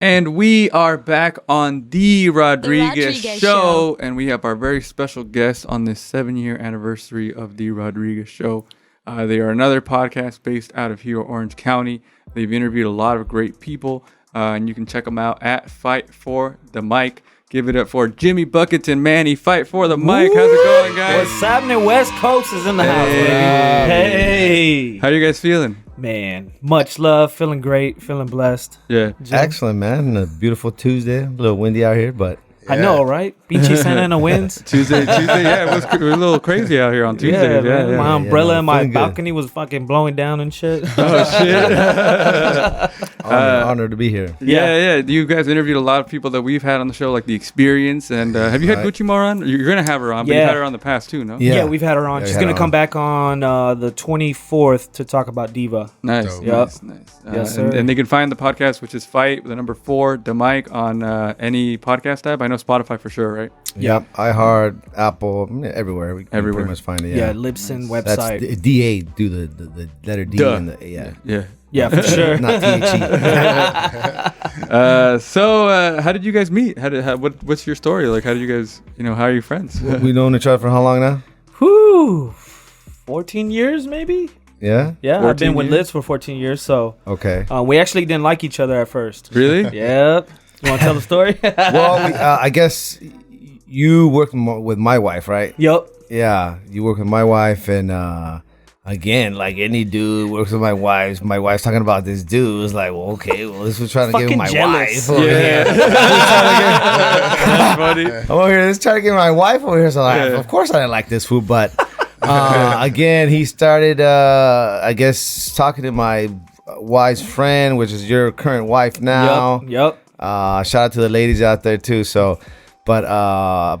And we are back on the Rodriguez Rodriguez Show, and we have our very special guest on this 7-year anniversary of the Rodriguez Show. They are another podcast based out of here, Orange County. They've interviewed a lot of great people, and you can check them out at Fight4DaMic. Give it up for Jimmy Buckets and Manny. Fight for the mic. How's it going, guys? What's happening? West Coast is in the house, baby. Hey. How are you guys feeling? Man, much love. Feeling great. Feeling blessed. Yeah. Jim? Excellent, man. A beautiful Tuesday. A little windy out here, but I know, right? Beachy Santa Ana winds. Tuesday. Yeah, it was a little crazy out here on Tuesday. Man. Yeah. My umbrella in my feeling good. balcony was fucking blowing down and shit. Oh, shit. honored to be here. Yeah. You guys interviewed a lot of people that we've had on the show, like The Experience. And have you had Gucci Mar on? You're going to have her on, but you Yeah. had her on the past too, no? Yeah, we've had her on. Yeah, She's we going had to her come back on the 24th to talk about Diva. Nice. Dope. Yep. Nice. Yes, sir. And they can find the podcast, which is Fight with the number 4, DaMic, on any podcast app. I know Spotify for sure, right? Yep. iHeart, Apple, everywhere. We can Everywhere. pretty much find it. Yeah, Yeah. Libsyn That's website. the DA. Do the letter D Duh. and the yeah. Yeah. For sure. Not THE. So how did you guys meet? What's your story? Like, how did you guys, how are you friends? We known each other for how long now? Whew. 14 years, maybe? Yeah. Yeah, I've 14 been with years? Liz for 14 years, so Okay. we actually didn't like each other at first. Really? Yep. You want to tell the story? Well, I guess you worked with my wife, right? Yep. Yeah, you work with my wife, and again, like any dude works with my wife. My wife's talking about this dude. It's like, well, okay, this was trying to get Fucking my jealous. wife over here. That's funny. I'm over here, let's try to get my wife over here. So, of course, I didn't like this food, but again, he started, I guess, talking to my wife's friend, which is your current wife now. Yep. Shout out to the ladies out there too. So, but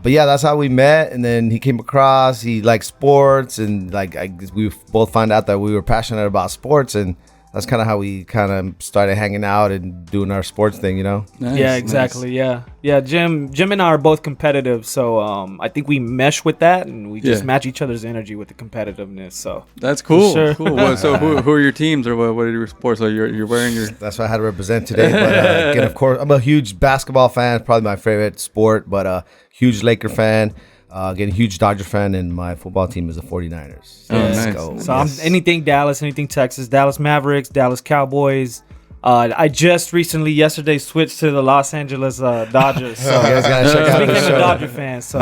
yeah, that's how we met. And then he came across. He liked sports, and like I guess we both found out that we were passionate about sports, and that's kind of how we kind of started hanging out and doing our sports thing, Nice, Yeah, exactly. Yeah. Jim and I are both competitive, so I think we mesh with that, and we just match each other's energy with the competitiveness. So That's cool. Sure. Cool. Well, so who are your teams, or what are your sports? So you're wearing your. That's what I had to represent today. But again, of course, I'm a huge basketball fan. Probably my favorite sport, but huge Laker fan. Again, huge Dodger fan, and my football team is the 49ers. So Oh, let's nice. go. So I'm anything Dallas, anything Texas, Dallas Mavericks, Dallas Cowboys. I just recently yesterday switched to the Los Angeles Dodgers. So You guys gotta check out the became a show. Dodger fan. So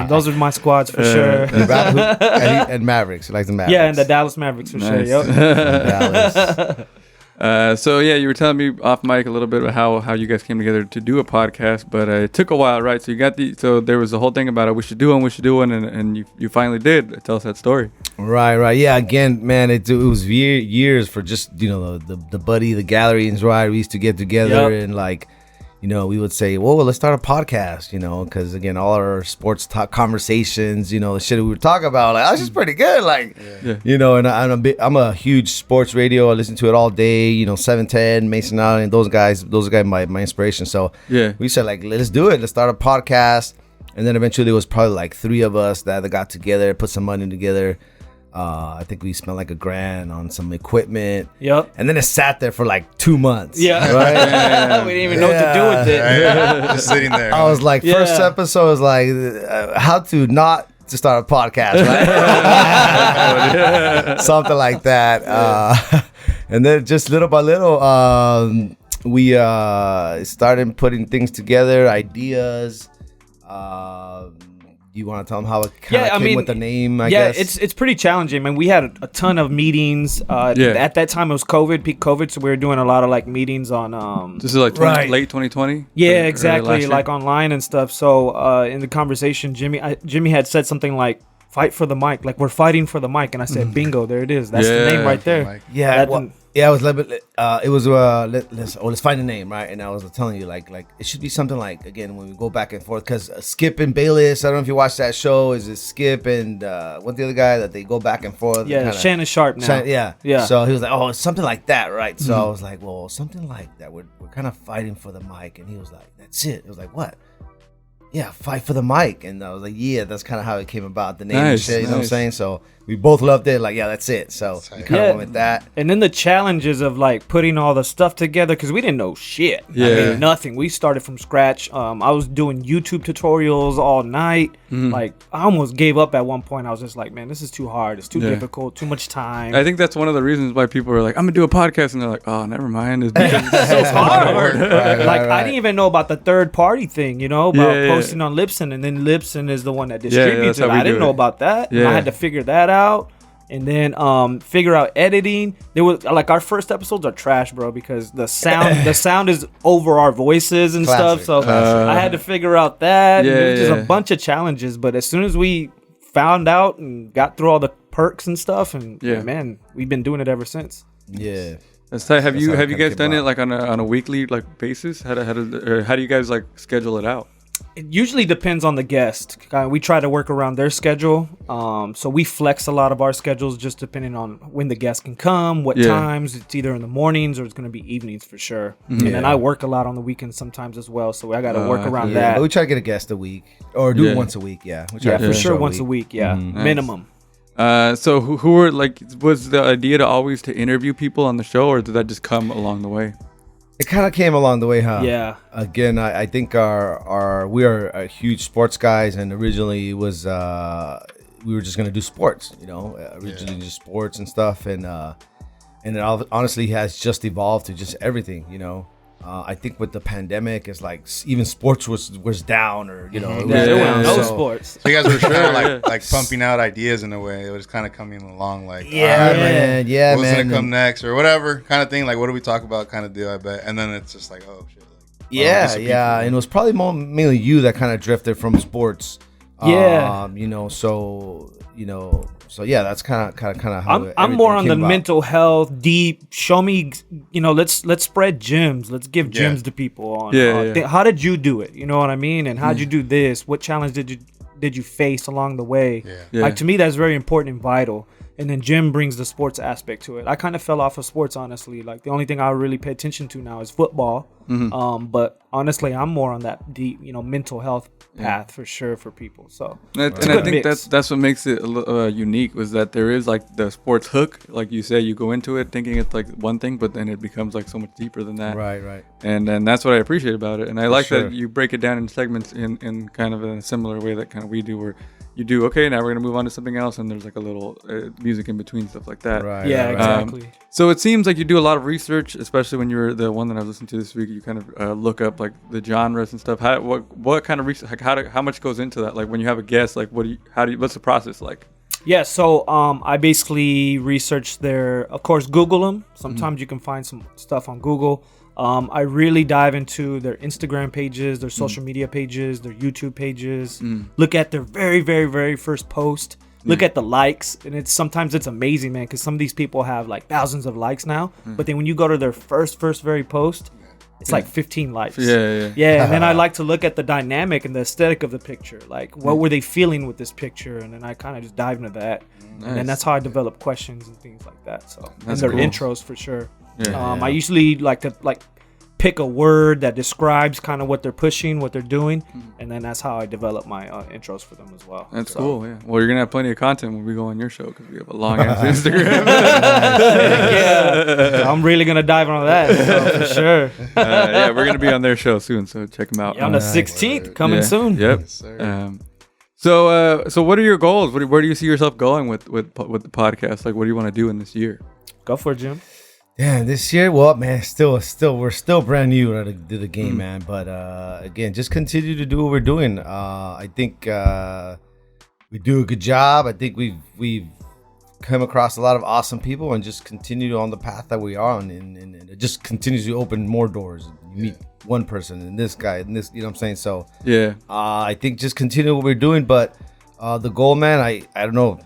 those are my squads for sure. And Mavericks. You like the Mavericks? Yeah, and the Dallas Mavericks for sure. Nice. Yep. Dallas. So yeah, you were telling me off mic a little bit about how you guys came together to do a podcast, but it took a while, right? So there was the whole thing about we should do one, and you finally did. Tell us that story. Right. Yeah. Again, man, it was years for just the buddy, the galleries, right? We used to get together and like, we would say, well, let's start a podcast, because again, all our sports talk conversations, the shit we would talk about, like, that's just pretty good, like, and I'm a huge sports radio. I listen to it all day, 710, Mason Allen, and those guys, my inspiration. So we said, like, let's do it. Let's start a podcast. And then eventually it was probably like 3 of us that got together, put some money together. I think we spent like $1,000 on some equipment. Yep. And then it sat there for like 2 months. Yeah. Right? We didn't even know what to do with it. Just sitting there. I was like, first episode was like, how to not to start a podcast, right? Something like that. And then just little by little, we started putting things together, ideas. You want to tell them how it kind of came with the name, I guess? It's pretty challenging. I mean, we had a ton of meetings. At that time, it was peak COVID, so we were doing a lot of like meetings on. This is like late 2020. Yeah, Or exactly, like online and stuff. So in the conversation, Jimmy had said something like, "Fight for the mic," like we're fighting for the mic, and I said, "Bingo, there it is. That's the name right there." Yeah, it was let's find a name, right? And I was telling you like it should be something like, again, when we go back and forth, because Skip and Bayless, I don't know if you watched that show, is it Skip and what's the other guy that they go back and forth? Yeah, Shannon Sharp now. Yeah. So he was like, oh, it's something like that, right? So I was like, well, something like that. We're kind of fighting for the mic. And he was like, that's it. It was like, what? Yeah, fight for the mic. And I was like, yeah, that's kind of how it came about, the name and shit, you know what I'm saying? So we both loved it. Like, yeah, that's it. So we kind of went with that. And then the challenges of like putting all the stuff together, because we didn't know shit. Yeah. I mean, nothing. We started from scratch. I was doing YouTube tutorials all night. Like, I almost gave up at one point. I was just like, man, this is too hard. It's too difficult. Too much time. I think that's one of the reasons why people are like, I'm gonna do a podcast, and they're like, oh, never mind. It's because it's so hard. I didn't even know about the third party thing, about posting on Libsyn, and then Libsyn is the one that distributes it. I didn't know about that. I had to figure that out, and then figure out editing. There was like our first episodes are trash, bro, because the sound is over our voices and stuff. So I had to figure out that. There's just a bunch of challenges, but as soon as we found out and got through all the perks and stuff, and man, we've been doing it ever since. Yeah. Have you guys done it like on a weekly like basis? How do you guys like schedule it out? It usually depends on the guest. We try to work around their schedule. So we flex a lot of our schedules just depending on when the guest can come, what times. It's either in the mornings or it's going to be evenings for sure. And then I work a lot on the weekends sometimes as well. So I got to work around that. But we try to get a guest a week or do it once a week. Yeah. For sure. Once a week. Yeah. Minimum. So who were like, was the idea to always to interview people on the show, or did that just come along the way? It kind of came along the way, huh? Yeah. Again, I think we are huge sports guys, and originally it was we were just gonna do sports, originally just sports and stuff, and it honestly has just evolved to just everything, I think with the pandemic, it's like even sports was down, or no sports. So you guys were kind of like pumping out ideas in a way. It was kind of coming along, like man, what's gonna come next or whatever kind of thing. Like, what do we talk about? Kind of deal, I bet. And then it's just like, oh shit. And it was probably mainly you that kind of drifted from sports. So yeah, that's kind of how I'm more on the about. Mental health, deep. Show me, let's spread gems. Let's give gems to people. How did you do it? You know what I mean? And how'd you do this? What challenge did you face along the way? Like, to me, that's very important and vital. And then Jim brings the sports aspect to it. I kind of fell off of sports, honestly. Like, the only thing I really pay attention to now is football. But honestly, I'm more on that deep, mental health path for sure for people. So, and I think that's what makes it unique, was that there is like the sports hook. Like you say, you go into it thinking it's like one thing, but then it becomes like so much deeper than that. Right. And that's what I appreciate about it. And I like that you break it down in segments in kind of a similar way that kind of we do, where you do, okay, now we're going to move on to something else, and there's like a little music in between, stuff like that. Right. Yeah, exactly. So it seems like you do a lot of research, especially when you're the one that I was listening to this week. You kind of look up like the genres and stuff. What kind of research? Like how much goes into that? Like when you have a guest, like what's the process like? Yeah, so I basically research of course, Google them. Sometimes you can find some stuff on Google. I really dive into their Instagram pages, their social media pages, their YouTube pages. Look at their very, very, very first post. Look at the likes, and sometimes it's amazing, man, because some of these people have like thousands of likes now. But then when you go to their first very post, it's like 15 likes. Yeah. And then I like to look at the dynamic and the aesthetic of the picture. Like, what were they feeling with this picture? And then I kind of just dive into that. Nice. And then that's how I develop questions and things like that. So, That's and their cool. intros for sure. I usually like to pick a word that describes kind of what they're pushing, what they're doing, and then that's how I develop my intros for them as well. That's cool. Yeah. Well, you're gonna have plenty of content when we go on your show, because we have a long ass Instagram. I'm really gonna dive on that for sure. We're gonna be on their show soon, so check them out. On the 16th, coming soon. Yep. Yes, sir. So what are your goals? Where do you see yourself going with the podcast? Like, what do you want to do in this year? Go for it, Jim. Yeah, this year, well, man, we're still brand new to the game, man. But again, just continue to do what we're doing. I think we do a good job. I think we've come across a lot of awesome people, and just continue on the path that we are on, and it just continues to open more doors. You meet one person, and this guy, and this, you know what I'm saying? So I think just continue what we're doing. But the goal, man, I don't know.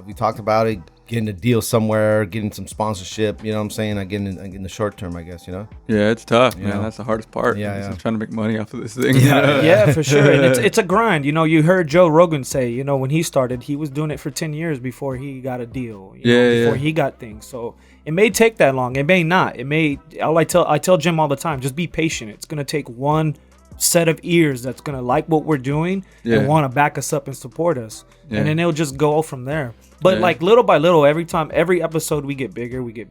We talked about it. Getting a deal somewhere, getting some sponsorship, you know what I'm saying? Again, in the short term, I guess, Yeah, it's tough, man. That's the hardest part. Just trying to make money off of this thing. Yeah, for sure. And it's a grind. You heard Joe Rogan say, when he started, he was doing it for 10 years before he got a deal. Before he got things. So it may take that long. It may not. I tell Jim all the time, just be patient. It's gonna take one set of ears that's gonna like what we're doing and want to back us up and support us, and then it'll just go from there. But like little by little, every episode we get bigger, we get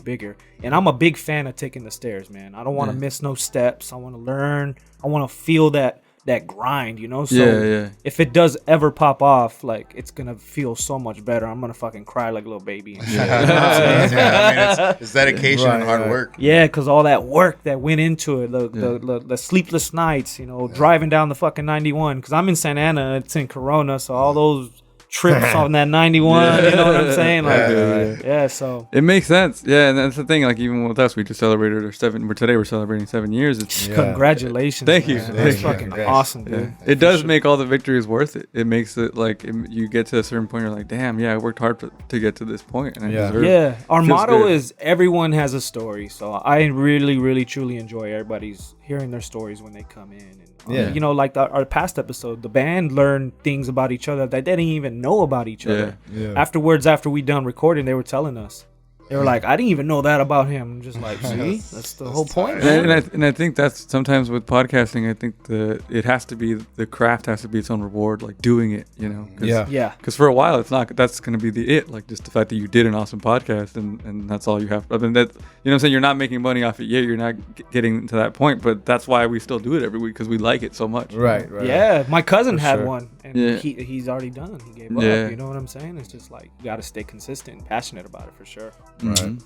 bigger. And I'm a big fan of taking the stairs, man. I don't want to miss no steps. I want to learn. I want to feel that grind, you know. So if it does ever pop off, like, it's gonna feel so much better. I'm gonna fucking cry like a little baby and shit. You know what I'm saying? I mean, it's dedication and hard work. Yeah, because all that work that went into it, the sleepless nights, you know, driving down the fucking 91. Because I'm in Santa Ana, it's in Corona, so all those trips on that 91, you know what I'm saying? Like, so it makes sense. Yeah, and that's the thing. Like, even with us, we just celebrated our today we're celebrating 7 years. It's congratulations. Thank you. That's fucking awesome, dude. It does make all the victories worth it. It makes it like you get to a certain point, you're like, damn, I worked hard to get to this point, and I deserve it. Our motto is everyone has a story. So I really, really, truly enjoy everybody's hearing their stories when they come in. And, you know, like our past episode, the band learned things about each other that they didn't even know about each other. Afterwards, after we done recording, they were telling us. They were like, I didn't even know that about him. I'm just like, see, that's the whole point. And I think that's sometimes with podcasting, I think the craft has to be its own reward, like doing it, you know? Because for a while, that's going to be like just the fact that you did an awesome podcast and that's all you have. I mean, that, you know what I'm saying? You're not making money off it yet. You're not getting to that point, but that's why we still do it every week, because we like it so much. Right. Yeah. My cousin had one and he's already done. He gave up. You know what I'm saying? It's just like, you got to stay consistent and passionate about it for sure. Right.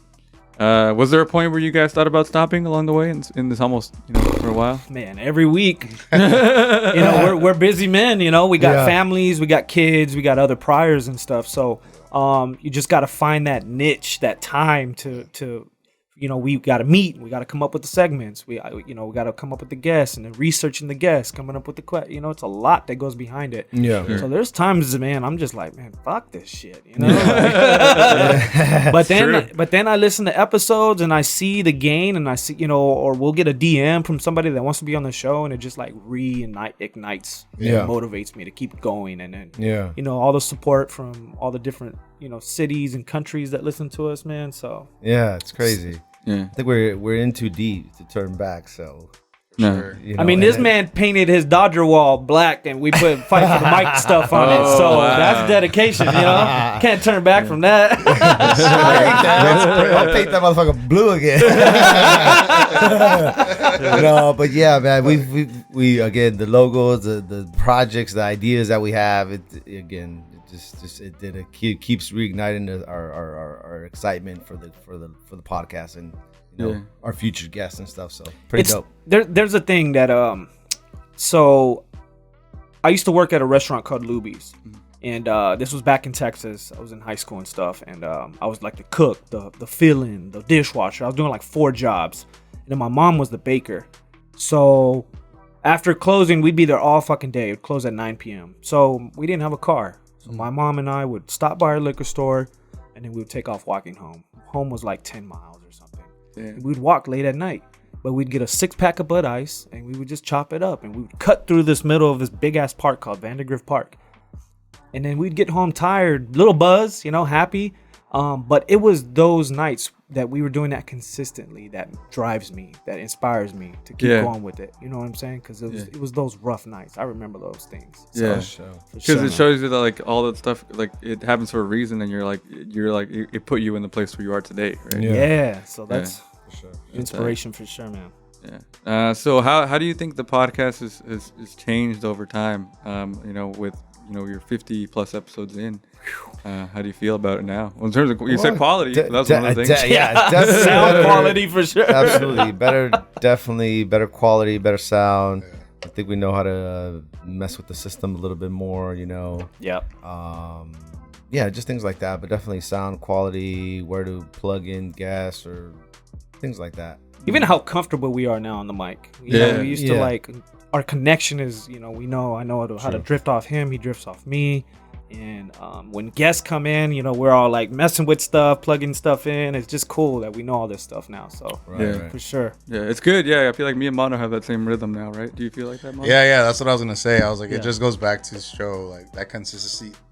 Was there a point where you guys thought about stopping along the way in this almost, you know, for a while? Man, every week. You know, we're busy men, you know. We got families, we got kids, we got other priors and stuff. So you just got to find that niche, that time to you know, we got to meet, we got to come up with the segments, we got to come up with the guests and then researching the guests, coming up with the you know, it's a lot that goes behind it. So there's times, man, I'm just like, man, fuck this shit, you know. But then I listen to episodes and I see the gain, and I see, you know, or we'll get a DM from somebody that wants to be on the show, and it just like ignites, motivates me to keep going. And then you know, all the support from all the different, you know, cities and countries that listen to us, man. So it's crazy. I think we're in too deep to turn back. So Sure. You know, I mean, this man painted his Dodger wall black, and we put Fight for the Mic stuff on it. So that's dedication, you know. Can't turn back from that. I'll paint that motherfucker blue again. No, but yeah, man, we again, the logos, the projects, the ideas that we have, it keeps reigniting our excitement for the podcast and, you know, our future guests and stuff. So pretty dope. There's a thing that so I used to work at a restaurant called Luby's, and this was back in Texas. I was in high school and stuff, and I was like the cook, the fill-in, the dishwasher. I was doing like 4 jobs, and then my mom was the baker. So after closing, we'd be there all fucking day. It would close at 9 p.m. So we didn't have a car. So my mom and I would stop by our liquor store, and then we would take off walking home. Home was like 10 miles or something. We'd walk late at night, but we'd get a 6-pack of Bud Ice, and we would just chop it up, and we would cut through this middle of this big-ass park called Vandergrift Park. And then we'd get home tired, little buzz, you know, happy. But it was those nights that we were doing that consistently that drives me, that inspires me to keep going with it. You know what I'm saying? Because it was those rough nights. I remember those things. So, because it shows you that like all that stuff, like it happens for a reason, and you're like it put you in the place where you are today, right? Yeah. So that's for sure inspiration for sure, man. Yeah. So how do you think the podcast is changed over time? You know, with you're 50 plus episodes in. How do you feel about it now? Well, in terms of, you said quality, that's one of the things. Definitely sound quality for sure. Absolutely, definitely better quality, better sound. I think we know how to mess with the system a little bit more, you know. Yep. Just things like that, but definitely sound quality, where to plug in gas or things like that. Even how comfortable we are now on the mic. You know, we used to like, our connection is, you know, I know how to drift off him, he drifts off me. And when guests come in, you know, we're all like messing with stuff, plugging stuff in. It's just cool that we know all this stuff now. So for sure. Yeah, it's good. Yeah, I feel like me and Mono have that same rhythm now, right? Do you feel like that, Mono? Yeah, that's what I was gonna say. I was like, it just goes back to show like that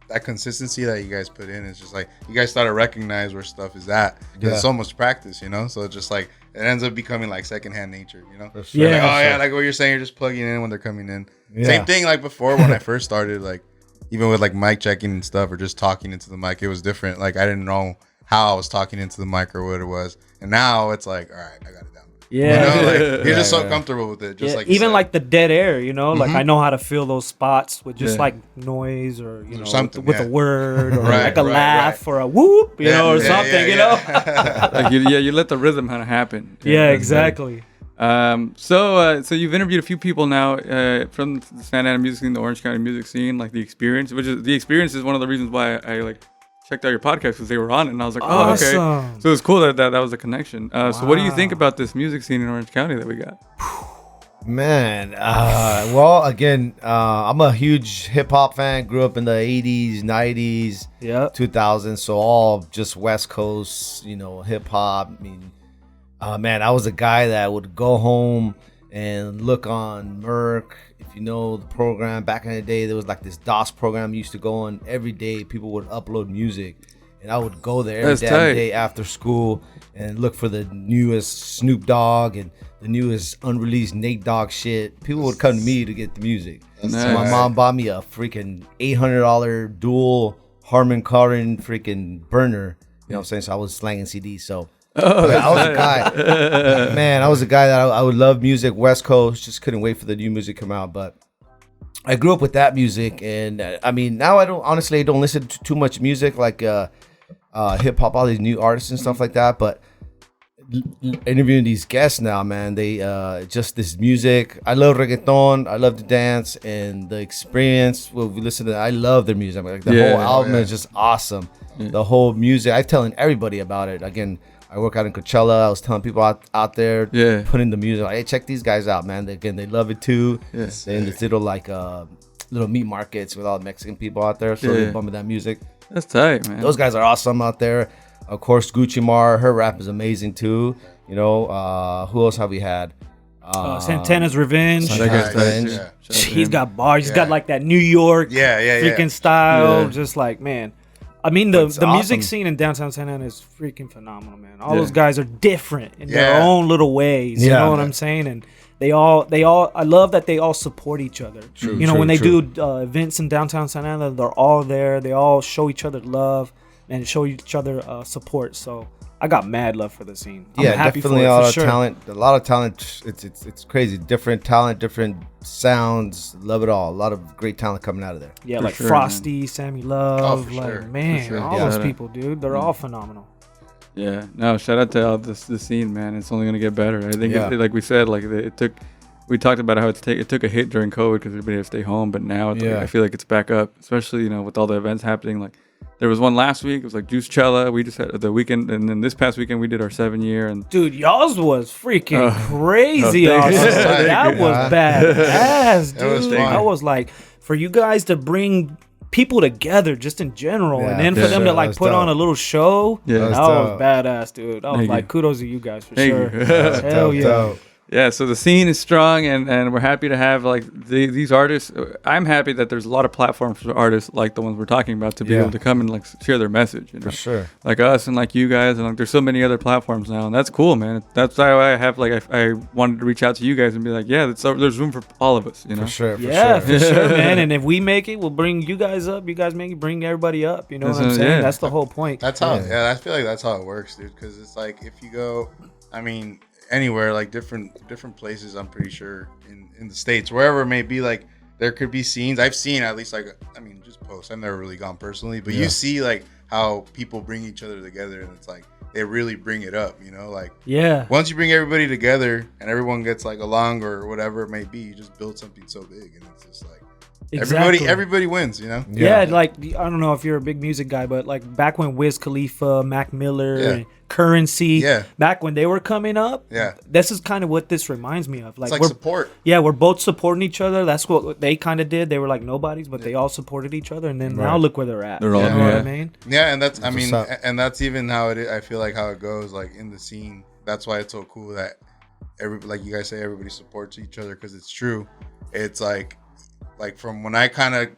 that consistency that you guys put in is just like you guys start to recognize where stuff is at. Yeah. It's so much practice, you know. So it's just like it ends up becoming like secondhand nature, you know. Sure. Yeah. Like, oh yeah, like what you're saying, you're just plugging in when they're coming in. Yeah. Same thing like before when I first started, like even with like mic checking and stuff or just talking into the mic, it was different. Like I didn't know how I was talking into the mic or what it was, and now it's like, all right, I got it down. Yeah. You know, like you're just so comfortable with it. Just like you even said. like the dead air, you know, like I know how to fill those spots with just Yeah. like noise or you know something, with yeah. a word or Right, like a right, laugh right. or a whoop, you Yeah, know, or yeah, something, yeah, you know. yeah. Like you let the rhythm kind of happen. Yeah, that's exactly. So you've interviewed a few people now from the Santa Ana music scene, the Orange County music scene, like the experience, is one of the reasons why I like checked out your podcast because they were on it, and I was like, oh, okay. Awesome. So it was cool that was a connection. So what do you think about this music scene in Orange County that we got? Man, well, again, I'm a huge hip hop fan. Grew up in the 80s, 90s, Yep. 2000s, so all just West Coast, you know, hip hop. I mean, man, I was a guy that would go home and look on Merc. If you know the program, back in the day, there was like this DOS program used to go on every day. People would upload music, and I would go there every That's damn tight. day after school and look for the newest Snoop Dogg and the newest unreleased Nate Dogg shit. People would come to me to get the music. So my Nice. mom bought me a freaking $800 dual Harman Kardon freaking burner. You know what I'm saying? So I was slanging CDs. So I was a guy, man. I was a guy that I would love music, West Coast. Just couldn't wait for the new music to come out. But I grew up with that music, and I mean, now I don't listen to too much music like hip hop, all these new artists and stuff like that. But interviewing these guests now, man, they just this music. I love reggaeton. I love to dance, and the experience. When we listen to, I love their music. Like the Yeah. whole album yeah. is just awesome. The whole music. I'm telling everybody about it. Again, I work out in Coachella. I was telling people out there, Yeah. putting the music. Like, hey, check these guys out, man. They love it too. Yeah. They're in this little like little meat markets with all the Mexican people out there, so Yeah. they bumping that music. That's tight, man. Those guys are awesome out there. Of course, Gucci Mar, her rap is amazing too. You know, who else have we had? Santana's Revenge. That guy's tight, Revenge. too. Yeah. Shout out to He's him. got bars. He's got Yeah. like that New York Yeah. freaking style. Yeah. Just like, man. I mean, the It's music awesome. scene in downtown Santa Ana is freaking phenomenal, man. All Yeah. those guys are different in their Yeah. own little ways. You Yeah. know what I'm saying? And they all, I love that they all support each other. True, you know, true, when they true. do events in downtown Santa Ana, they're all there. They all show each other love and show each other support. So I got mad love for the scene. I'm Yeah, happy definitely for it, a lot for of sure. talent. A lot of talent. It's crazy. Different talent, different sounds. Love it all. A lot of great talent coming out of there. Yeah, For like sure, Frosty, Sammy Love, for like sure. man, For sure. all Yeah. those people, dude. They're all phenomenal. Yeah, no, shout out to all the scene, man. It's only gonna get better. I think, Yeah. like we said, like we talked about how it took a hit during COVID because everybody had to stay home, but now it's like, Yeah. I feel like it's back up, especially with all the events happening. Like there was one last week. It was like Juicella. We just had the weekend, and then this past weekend we did our 7-year. And Dude, y'all's was freaking crazy. thank you. Awesome. Thank That you. was badass, That was dude. fun. I was like, for you guys to bring people together just in general, Yeah, and then for for them sure. to That like was put on a dope. little show. Yeah. that That was dope. badass, dude. I was Thank like, you. kudos to you guys for Thank sure. you. Hell yeah. Dope. yeah, so the scene is strong, and we're happy to have like these artists. I'm happy that there's a lot of platforms for artists like the ones we're talking about to be Yeah. able to come and like share their message. You know? For sure. Like us and like you guys, and like there's so many other platforms now, and that's cool, man. That's why I have like I wanted to reach out to you guys and be like, yeah, there's room for all of us, you know. For sure. For Yeah, sure. for sure, man. And if we make it, we'll bring you guys up. You guys make it, bring everybody up. You know what I'm saying? Yeah. That's the whole point. That's how. Yeah, I feel like that's how it works, dude. Because it's like if you go, I mean, anywhere, like different places. I'm pretty sure in the States, wherever it may be, like there could be scenes. I've seen at least like I mean, just posts. I've never really gone personally, but you see like how people bring each other together, and it's like they really bring it up. You know, like Yeah. once you bring everybody together and everyone gets like along or whatever it may be, you just build something so big, and it's just like. Exactly. Everybody wins, you know. Yeah, like I don't know if you're a big music guy, but like back when Wiz Khalifa, Mac Miller, Yeah. and Currency, Yeah. back when they were coming up, Yeah. this is kind of what this reminds me of. Like, It's like we're support. we're both supporting each other. That's what they kind of did. They were like nobodies, but they all supported each other, and then now look where they're at. They're all- you know what yeah. I mean? Yeah, and that's I That's mean, what's up. and that's even how it is. I feel like how it goes, like in the scene. That's why it's so cool that like you guys say, everybody supports each other because it's true. It's like from when I kind of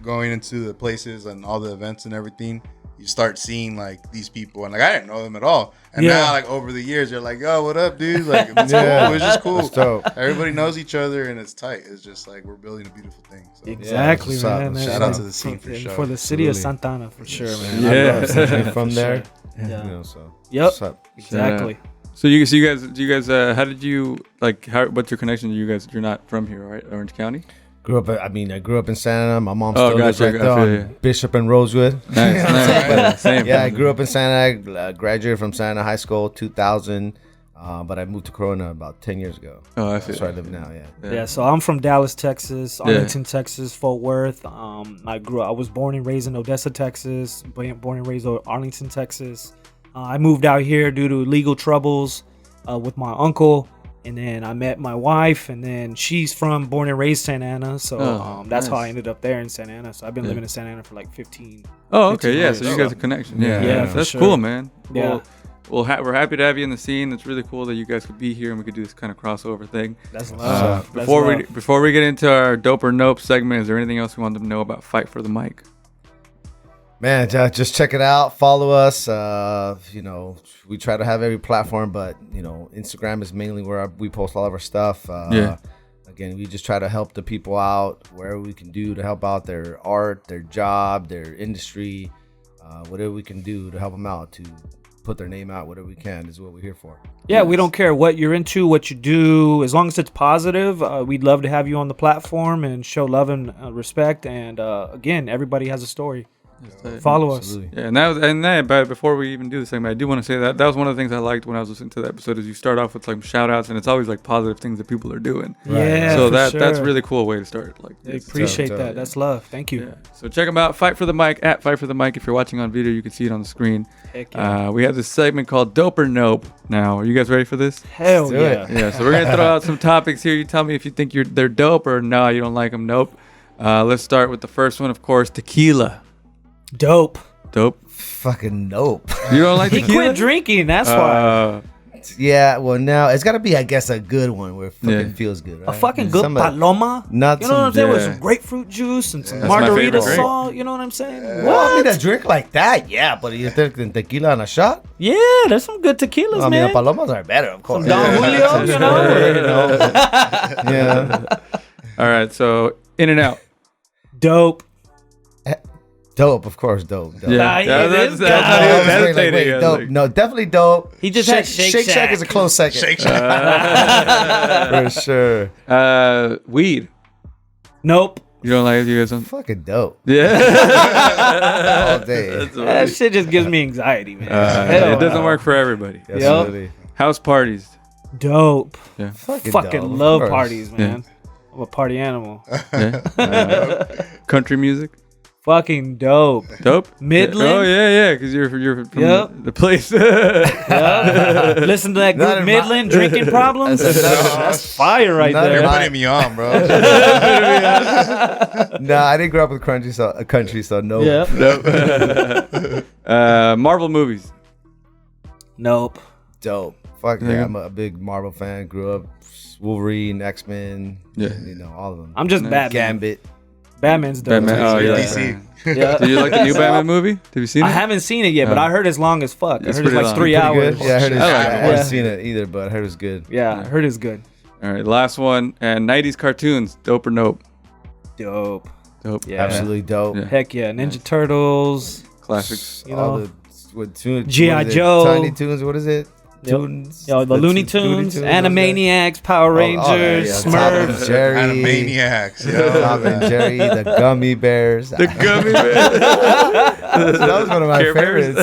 going into the places and all the events and everything, you start seeing like these people, and like I didn't know them at all. And now, like over the years, you're like, "Yo, what up, dude?" Like it's cool. It's just cool. So everybody knows each other, and it's tight. It's just like we're building a beautiful thing. So. Exactly, man. Shout out to the scene for sure. For the city of Santa Ana, for sure, man. Yeah, from there. Yeah. You know, so. Yep. Exactly. So you guys, how did you like? What's your connection to you guys? You're not from here, right? Orange County. I grew up in Santa Ana. My mom still lives right there on Bishop and Rosewood. Nice. Same. Yeah, I grew up in Santa Ana. Graduated from Santa Ana High School 2000. But I moved to Corona about 10 years ago. Oh, I see. That's where I live now. Yeah. So I'm from Dallas, Texas, Arlington, Texas, Fort Worth. I was born and raised in Odessa, Texas. Born and raised in Arlington, Texas. I moved out here due to legal troubles with my uncle. And then I met my wife, and then she's born and raised Santa Ana, so that's how I ended up there in Santa Ana. So I've been living in Santa Ana for like 15. Oh, okay, years. So you guys have a connection. Yeah, that's cool, man. Yeah. Well, we're happy to have you in the scene. It's really cool that you guys could be here and we could do this kind of crossover thing. That's love. Before we get into our Dope or Nope segment, is there anything else you want them to know about Fight for the Mic? Man, just check it out. Follow us. We try to have every platform, but Instagram is mainly where we post all of our stuff. Again, we just try to help the people out wherever we can do to help out their art, their job, their industry, whatever we can do to help them out, to put their name out, whatever we can is what we're here for. Yeah, we don't care what you're into, what you do, as long as it's positive. We'd love to have you on the platform and show love and respect. And again, everybody has a story. Follow us. Yeah, but before we even do the segment, I do want to say that was one of the things I liked when I was listening to the episode. Is you start off with like shout outs, and it's always like positive things that people are doing. Yeah, so that's a really cool way to start. Like, I appreciate that. That's love. Thank you. Yeah. So check them out. Fight for the Mic at Fight for the Mic. If you're watching on video, you can see it on the screen. Heck yeah. We have this segment called Dope or Nope. Now, are you guys ready for this? Hell yeah. Yeah. So we're gonna throw out some topics here. You tell me if you think they're dope or no, you don't like them. Nope. Let's start with the first one, of course, tequila. Dope. Fucking nope. You don't like He tequila? quit drinking. That's why. Yeah, well, now it's got to be, I guess, a good one where it fucking feels good, right? A fucking good paloma. You know what I'm saying? With some grapefruit juice and some margarita salt. You know what I'm saying? Well, I mean, a drink like that, yeah. But you think tequila on a shot? Yeah, there's some good tequilas, well, I man. mean, the palomas are better, of course. Some Don Julio, you know? Yeah. All right, so In and Out. Dope. Dope, of course, dope. Yeah, that's dope. No, definitely dope. He just had Shake Shack is a close second. Shake Shack. For sure. Weed. Nope. You don't like it? You guys don't? Fucking dope. Yeah. All day. That shit just gives me anxiety, man. It doesn't work for everybody. Absolutely. House parties. Dope. Yeah. Fucking dope, love parties, man. Yeah. I'm a party animal. Yeah. Country music. Fucking dope. Midland. Oh yeah, because you're from the place. Listen to that group Midland drinking problems. That's fire right there. You're putting me on, bro. Nah, I didn't grow up with country, so no. Yep. Marvel movies. Nope. Dope. Fuck yeah, I'm a big Marvel fan. Grew up Wolverine, X-Men. Yeah. All of them. I'm just Batman. Gambit. Batman's dope. Batman. Oh yeah. DC. Yeah. Do you like the new Batman movie? Have you seen it? I haven't seen it yet, but I heard it's long as fuck. It's I heard it's like long. 3 hours. Good? Yeah, I heard it's I like it. I haven't seen it either, but I heard it's good. Yeah, I heard it's good. All right, last one. And 90s cartoons. Dope or nope? Dope. Yeah. Absolutely dope. Yeah. Heck yeah. Ninja Turtles. Classics. You All know. the G.I. Joe. Tiny Toons, what is it? Tunes. Yo, the Looney Tunes, Animaniacs, Power Rangers, Smurfs. Jerry. Animaniacs. Tom and Jerry, the Gummy Bears. The gummy bears. That was one of my favorites.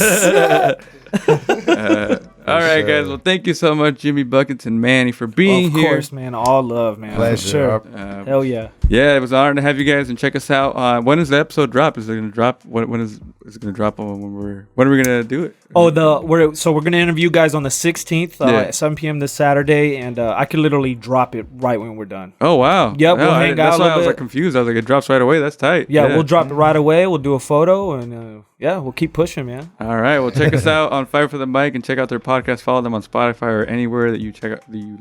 All right, guys. Well, thank you so much, Jimmy Buckets and Manny, for being here. Of course, man. All love, man. Pleasure. For sure. Hell yeah. Yeah, it was an honor to have you guys, and check us out. When does the episode drop? Is it going to drop? When is it going to drop? When are we going to do it? Oh, we're going to interview guys on the 16th at 7 p.m. this Saturday, and I can literally drop it right when we're done. Oh wow. Yep, we'll hang out. That's a why little I was bit. like confused. I was like, it drops right away. That's tight. Yeah, we'll drop it right away. We'll do a photo, and we'll keep pushing, man. All right. Well, check us out on Fight for the Mic, and check out their podcast. Follow them on Spotify or anywhere that you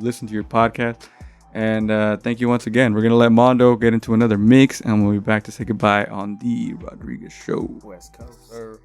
listen to your podcast. And thank you once again. We're going to let Mondo get into another mix, and we'll be back to say goodbye on the Rodriguez Show. West Coast. Sir.